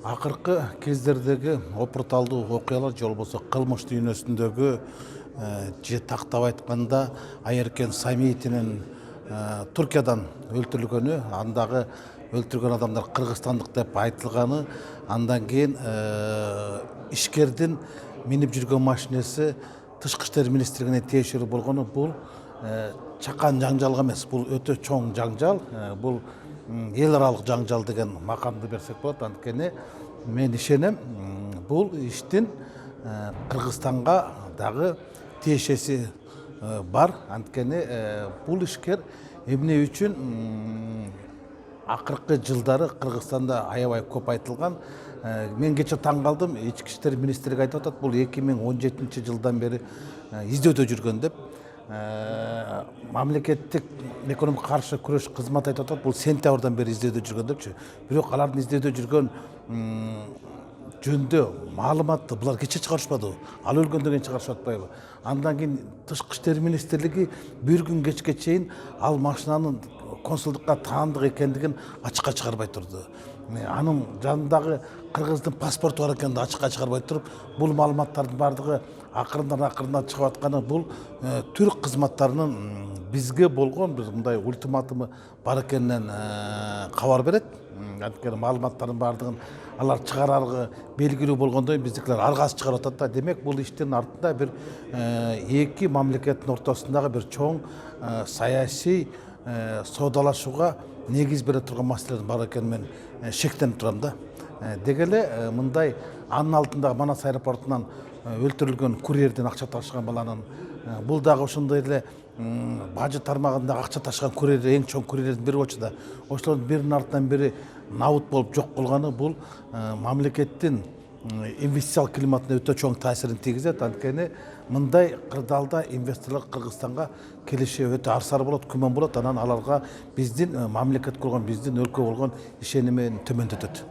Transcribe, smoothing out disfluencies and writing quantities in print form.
Акыркы кездердеги опурталдуу окуялар же болбосо кылмыш дүйнөсүндөгү же тактап айтканда Айеркен Самиитинин Туркиядан өлтүрүлгөнү, андагы өлтүргөн адамдар кыргызстандык деп айтылганы, андан кийин ишкердин минип жүргөн машинеси Тышкы иштер министрлигине тиешелүү болгону бул чакан жаңжал эмес, бул өтө чоң жаңжал, бул эл аралык жаңжал деген макамды берсек болот. Анткени мен ишенем, бул иштин Кыргызстанга дагы тиешеси бар. Анткени бул ишкер эмне үчүн акыркы жылдары Кыргызстанда аябай көп айтылган. Мен кечээ таң калдым, ички иштер министрлиги айтып атат, бул 2017 жылдан бери издөөдө жүргөн деп. Мамлекеттик экономикага каршы күрөш кызматы айтып атат, бул сентябрдан бери издөөдө жүргөн депчи. Бирок алардын издөөдө жүргөн жөнүндө маалыматты булар кечээ чыгарышпадыбы? Ал өлгөндөн кийин чыгарышып атпайбы? Андан кийин Тышкы иштер министрлиги бир күн кечке чейин ал машинанын консулдукка таандык экендигин ачыкка чыгарбай турду. Анын жанындагы кыргыздын паспорту бар экенин ачыкка чыгарбай туруп, бул маалыматтардын баардыгы акырындан чыгып атканы бул түрк кызматтарынын бизге болгон бир мындай ультиматуму бар экенинен кабар берет. Анткени маалыматтардын баардыгын алар чыгарарга белгилүү болгондон кийин биздикилер аргасы чыгарып атат да. Демек бул иштин артында бир эки мамлекеттин ортосундагы бир чоң саясий соодалашууга негиз бере турган маселелер бар экенин мен шектенип турам да. Деги эле мындай анын алдындагы Манас аэропортунан өлтүрүлгөн курьерден акча ташыган баланын, бул дагы ошондой эле бажы тармагындагы акча ташыган курьер, эң чоң курьердин бири болчу да. Ошолордун биринин артынан бири набыт болуп жок болгону бул мамлекеттин инвестициялык климатына өтө чоң таасирин тийгизет. Анткени мындай кырдаалда инвесторлор Кыргызстанга келиши өтө арсар болот, күмөн болот. Анан аларга биздин мамлекет болгон, биздин өлкө болгон ишенимин төмөндөтөт.